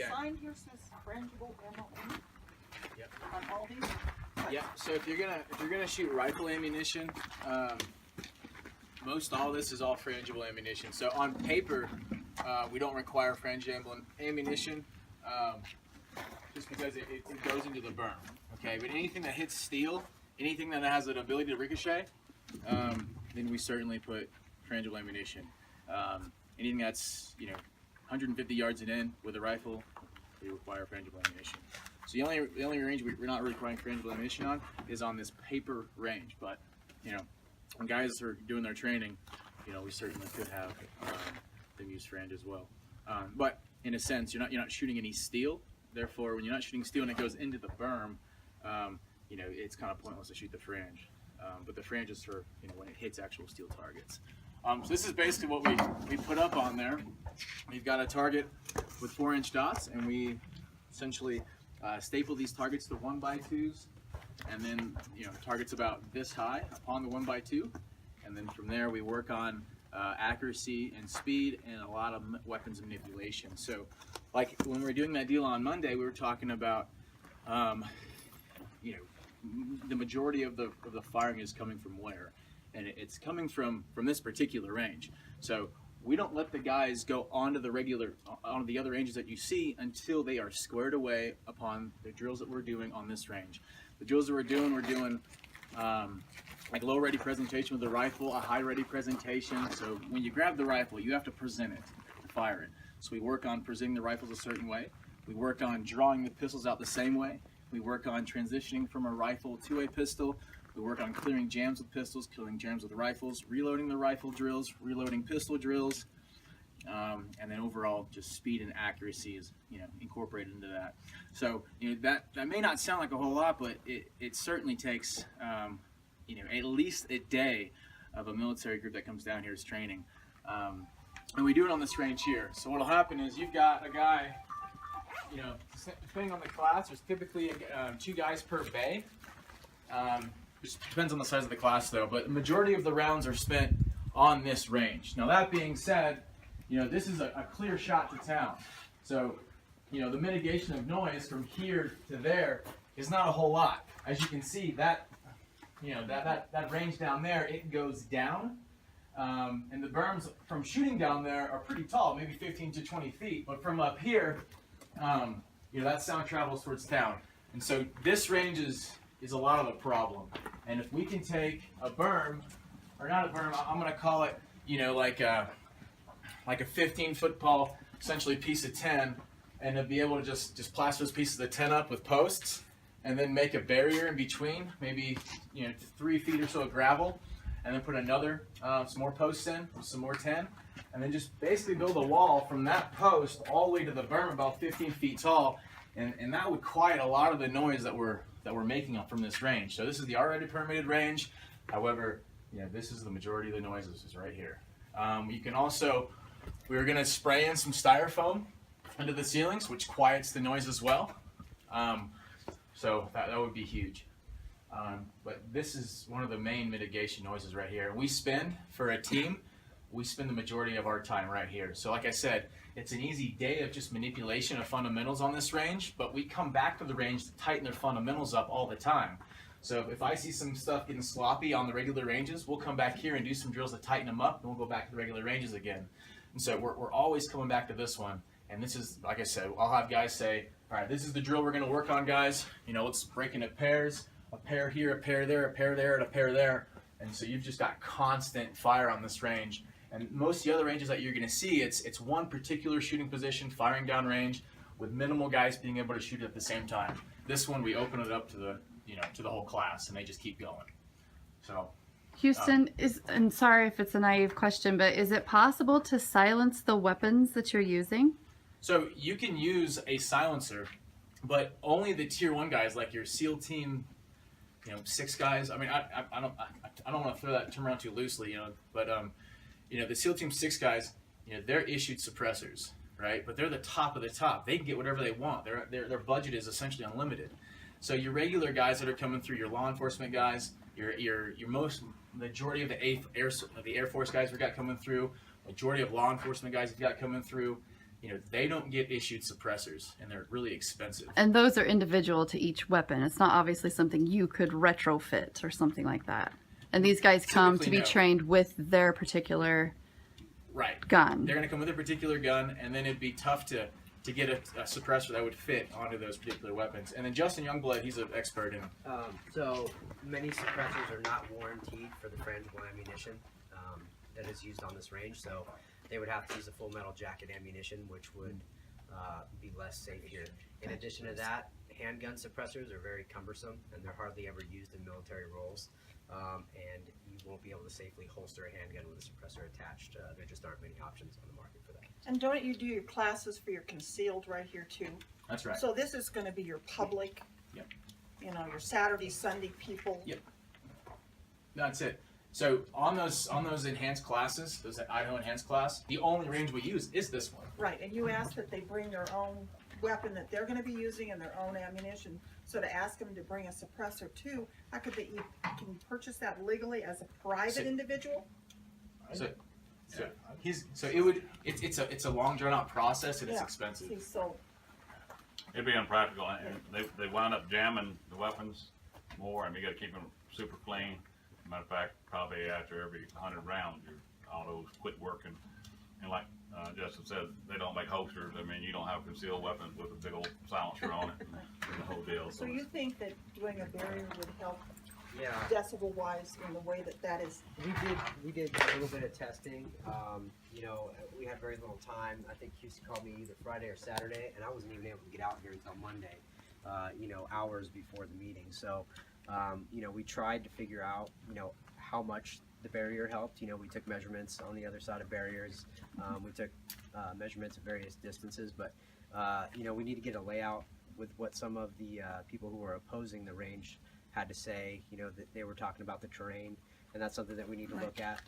Okay. The sign here says frangible ammo Yep. on all these. Yeah. So if you're gonna shoot rifle ammunition, most all this is all frangible ammunition. So on paper, we don't require frangible ammunition, just because it goes into the berm. Okay. But anything that hits steel, anything that has an ability to ricochet, then we certainly put frangible ammunition. Anything that's 150 yards and in with a rifle, we require frangible ammunition. So the only range we're not requiring frangible ammunition on is on this paper range. But when guys are doing their training, we certainly could have them use frange as well. But in a sense, you're not shooting any steel. Therefore, when you're not shooting steel and it goes into the berm, it's kind of pointless to shoot the frange. But the frange is for when it hits actual steel targets. So this is basically what we put up on there. We've got a target with 4-inch dots, and we essentially staple these targets to 1x2s, and then targets about this high upon the 1x2, and then from there we work on accuracy and speed and a lot of weapons manipulation. So, like when we were doing that deal on Monday, we were talking about the majority of the firing is coming from where, and it's coming from this particular range. So we don't let the guys go onto the other ranges that you see until they are squared away upon the drills that we're doing on this range. The drills that we're doing like low ready presentation with the rifle, a high ready presentation. So when you grab the rifle, you have to present it to fire it. So we work on presenting the rifles a certain way. We work on drawing the pistols out the same way. We work on transitioning from a rifle to a pistol. We work on clearing jams with pistols, clearing jams with rifles, reloading the rifle drills, reloading pistol drills, and then overall just speed and accuracy is incorporated into that. So that may not sound like a whole lot, but it certainly takes at least a day of a military group that comes down here is training, and we do it on this range here. So what'll happen is you've got a guy, depending on the class, there's typically 2 guys per bay. Just depends on the size of the class though, but the majority of the rounds are spent on this range. Now that being said, this is a clear shot to town. So, the mitigation of noise from here to there is not a whole lot. As you can see, that range down there, it goes down. And the berms from shooting down there are pretty tall, maybe 15 to 20 feet. But from up here, that sound travels towards town. And so this range is a lot of the problem. And if we can take a berm, or not a berm, I'm going to call it, like a 15-foot tall, essentially piece of 10, and to be able to just plaster those pieces of 10 up with posts, and then make a barrier in between, maybe 3 feet or so of gravel, and then put another some more posts in, with some more 10, and then just basically build a wall from that post all the way to the berm about 15 feet tall, and that would quiet a lot of the noise that we're making up from this range. So this is the already permitted range. However, this is the majority of the noises is right here. You can also, we're going to spray in some styrofoam into the ceilings, which quiets the noise as well. So that would be huge. But this is one of the main mitigation noises right here. We spend, for a team, we spend the majority of our time right here. So like I said, it's an easy day of just manipulation of fundamentals on this range, but we come back to the range to tighten their fundamentals up all the time. So if I see some stuff getting sloppy on the regular ranges, we'll come back here and do some drills to tighten them up, and we'll go back to the regular ranges again. And so we're always coming back to this one. And this is, like I said, I'll have guys say, all right, this is the drill we're going to work on, guys. Let's break into pairs, a pair here, a pair there, a pair there, and a pair there. And so you've just got constant fire on this range. And most of the other ranges that you're going to see, it's one particular shooting position, firing down range, with minimal guys being able to shoot it at the same time. This one, we open it up to the whole class, and they just keep going. So, Houston, and sorry if it's a naive question, but is it possible to silence the weapons that you're using? So you can use a silencer, but only the tier 1 guys, like your SEAL team, 6 guys. I mean, I don't want to throw that term around too loosely, but the SEAL Team 6 guys, they're issued suppressors, right? But they're the top of the top. They can get whatever they want. Their budget is essentially unlimited. So your regular guys that are coming through, your law enforcement guys, your majority of the Air Force guys we got coming through, majority of law enforcement guys we've got coming through, they don't get issued suppressors, and they're really expensive. And those are individual to each weapon. It's not obviously something you could retrofit or something like that. And these guys come to be Typically, no. trained with their particular Right. gun. They're going to come with a particular gun, and then it'd be tough to get a suppressor that would fit onto those particular weapons. And then Justin Youngblood, he's an expert in. So many suppressors are not warranted for the frangible ammunition that is used on this range. So they would have to use a full metal jacket ammunition, which would be less safe here. In addition to that, handgun suppressors are very cumbersome, and they're hardly ever used in military roles. And you won't be able to safely holster a handgun with a suppressor attached. There just aren't many options on the market for that. And don't you do your classes for your concealed right here too? That's right. So this is gonna be your public. Yep. Your Saturday, Sunday people. Yep. That's it. So on those enhanced classes, those Idaho enhanced class, the only range we use is this one. Right, and you ask that they bring their own weapon that they're gonna be using and their own ammunition. So to ask them to bring a suppressor too, how could they, can you purchase that legally as a private So- individual? It's a long drawn out process, and it's Yeah. expensive. See, so, It'd be impractical, and they wound up jamming the weapons more, and you gotta keep them super clean. Matter of fact, probably after every 100 rounds, your autos quit working. And like Justin said, they don't make holsters. I mean, you don't have concealed weapons with a big old silencer on it, and the whole deal. so you think that doing a barrier would help Yeah. decibel wise in the way that is? We did a little bit of testing. We had very little time. I think Houston called me either Friday or Saturday, and I wasn't even able to get out here until Monday. Hours before the meeting. So, we tried to figure out, how much the barrier helped. We took measurements on the other side of barriers. We took measurements at various distances, but we need to get a layout with what some of the people who were opposing the range had to say. That they were talking about the terrain, and that's something that we need to look at.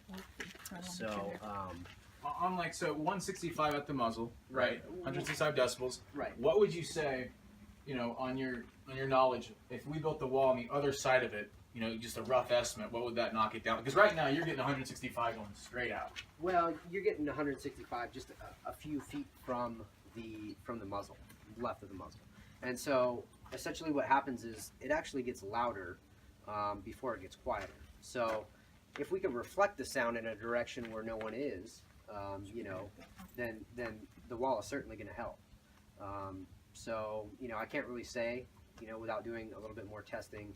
So, On 165 at the muzzle, right? 165 decibels. Right. What would you say, on your knowledge, if we built the wall on the other side of it, just a rough estimate, what would that knock it down? Because right now you're getting 165 going straight out. well, you're getting 165 just a few feet from the muzzle, left of the muzzle, and so essentially what happens is it actually gets louder before it gets quieter. So if we can reflect the sound in a direction where no one is, then the wall is certainly going to help. So I can't really say, without doing a little bit more testing,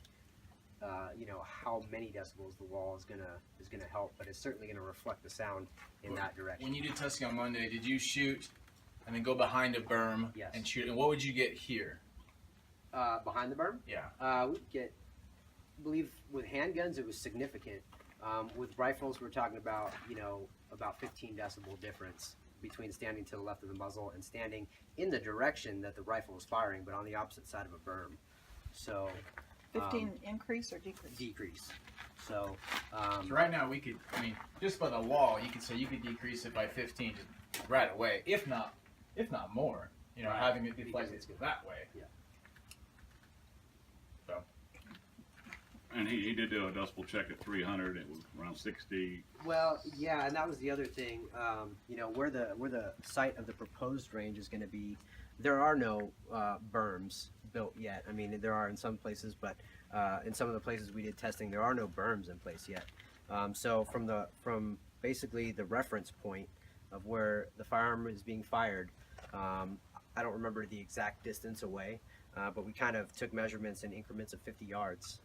how many decibels the wall is gonna help, but it's certainly gonna reflect the sound in that direction. When you did testing on Monday, did you shoot and then go behind a berm Yes. and shoot? And what would you get here? Behind the berm, Yeah. we'd get, I believe with handguns it was significant. With rifles, we're talking about about 15 decibel difference between standing to the left of the muzzle and standing in the direction that the rifle was firing, but on the opposite side of a berm. So 15 increase or decrease? decrease. So So right now we could, just by the wall, you could decrease it by 15 just right away, if not more. Right. Having it deflect Because it that way. Yeah. So And he did do a decibel check at 300. It was around 60. Well, yeah, and that was the other thing. Where the site of the proposed range is going to be, there are no berms built yet. I mean, there are in some places, but in some of the places we did testing, there are no berms in place yet. So from basically the reference point of where the firearm is being fired, I don't remember the exact distance away. But we kind of took measurements in increments of 50 yards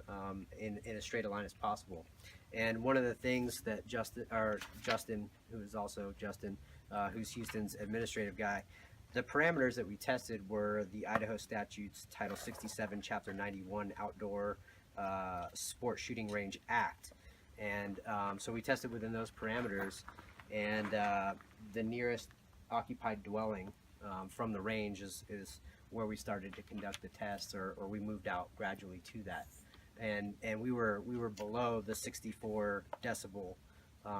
in as straight a line as possible. And one of the things that Justin, who is also Justin, who's Houston's administrative guy, the parameters that we tested were the Idaho Statutes Title 67, Chapter 91, Outdoor Sport Shooting Range Act. And so we tested within those parameters, and the nearest occupied dwelling from the range is where we started to conduct the tests, or we moved out gradually to that, and we were below the 64 decibel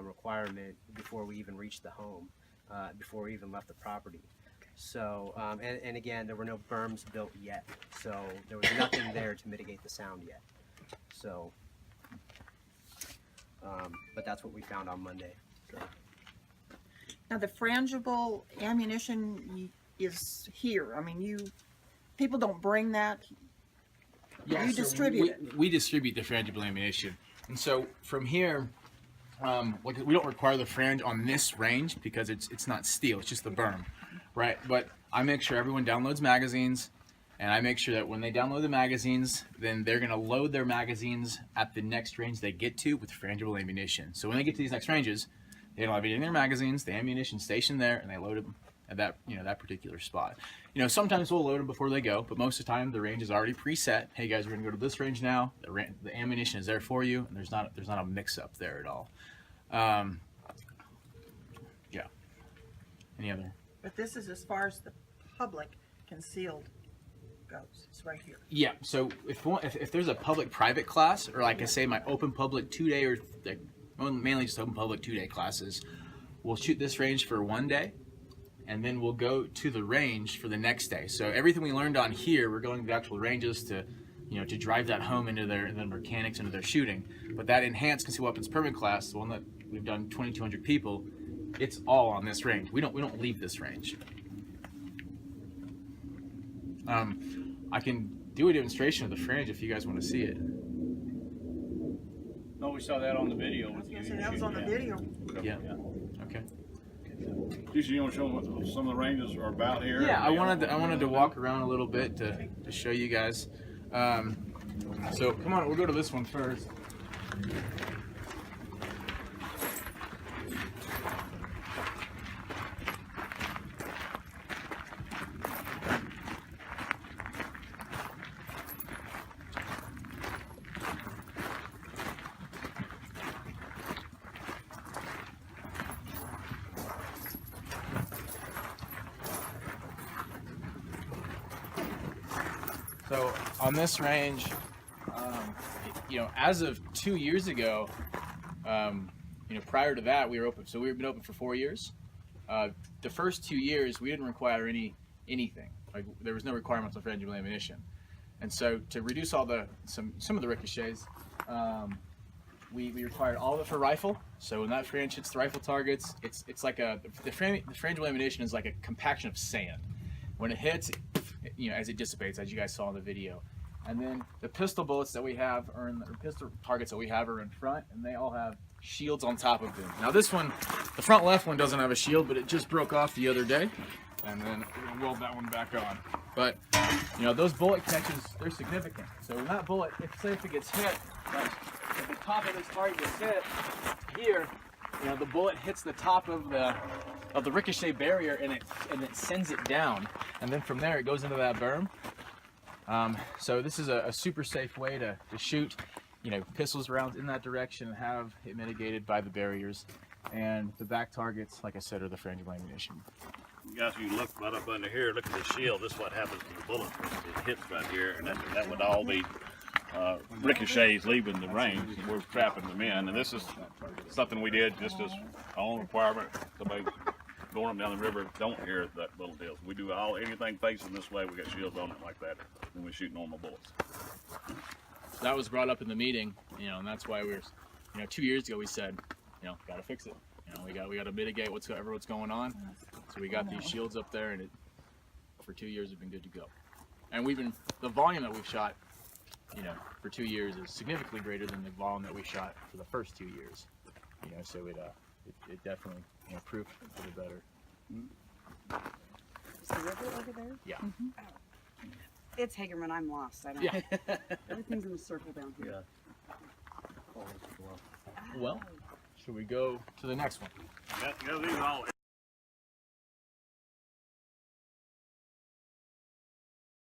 requirement before we even reached the home, before we even left the property. So and again, there were no berms built yet, so there was nothing there to mitigate the sound yet. So, but that's what we found on Monday. So. Now, the frangible ammunition is here. I mean, people don't bring that. Yeah, You distribute it. We distribute the frangible ammunition, and so from here, like we don't require the frange on this range because it's not steel; it's just the berm, right? But I make sure everyone downloads magazines, and I make sure that when they download the magazines, then they're gonna load their magazines at the next range they get to with frangible ammunition. So when they get to these next ranges, they don't have any in their magazines, the ammunition stationed there, and they load them at that that particular spot. Sometimes we'll load them before they go, but most of the time the range is already preset. Hey guys, we're gonna go to this range now. The ammunition is there for you, and there's not a mix up there at all. Yeah. Any other? But this is as far as the public concealed goes. It's right here. Yeah. So if there's a public-private class, or like I say, my open public 2-day or mainly just open public 2-day classes, we'll shoot this range for 1 day, and then we'll go to the range for the next day. So everything we learned on here, we're going to the actual ranges to drive that home into the mechanics, into their shooting. But that enhanced concealed weapons permit class, the one that we've done 2,200 people, it's all on this range. We don't leave this range. I can do a demonstration of the frange if you guys want to see it. No, we saw that on the video. I was gonna say, that was on the video. Yeah. Okay. Usually you want to show them what some of the ranges are about here? Yeah, I wanted to walk around a little bit to show you guys. So come on, we'll go to this one first. So on this range, as of 2 years ago, prior to that, we were open. So we've been open for 4 years. The first 2 years, we didn't require anything. Like there was no requirements on frangible ammunition, and so to reduce all some of the ricochets, we required all of it for rifle. So when that frange hits the rifle targets, it's like the frangible ammunition is like a compaction of sand. When it hits, as it dissipates, as you guys saw in the video. And then the pistol bullets that we have or pistol targets that we have are in front, and they all have shields on top of them. Now this one, the front left one doesn't have a shield, but it just broke off the other day. And then we're gonna weld that one back on. But those bullet catches, they're significant. So when that bullet, if it gets hit, like if the top of this target gets hit here, the bullet hits the top of the ricochet barrier, and it sends it down, and then from there it goes into that berm. So this is a super safe way to shoot, pistols rounds in that direction and have it mitigated by the barriers. And the back targets, like I said, are the frangible ammunition. Guys, if you look right up under here, look at the shield. This is what happens to the bullet. It hits right here, and that would all be ricochets leaving the range. We're trapping them in, and this is something we did just as our own requirement. Somebody going up down the river don't hear that little deal. We do anything facing this way. We got shields on it like that when we shoot normal bullets. That was brought up in the meeting, and that's why we were, 2 years ago we said, gotta fix it. We got to mitigate what's going on. So we got these shields up there, and for 2 years we've been good to go. And the volume that we've shot, for 2 years is significantly greater than the volume that we shot for the first 2 years. So it definitely proved for the better. Is the river over there? Yeah. It's Hagerman. I'm lost. I don't Yeah. Everything's in a circle down here. Well, should we go to the next one? These all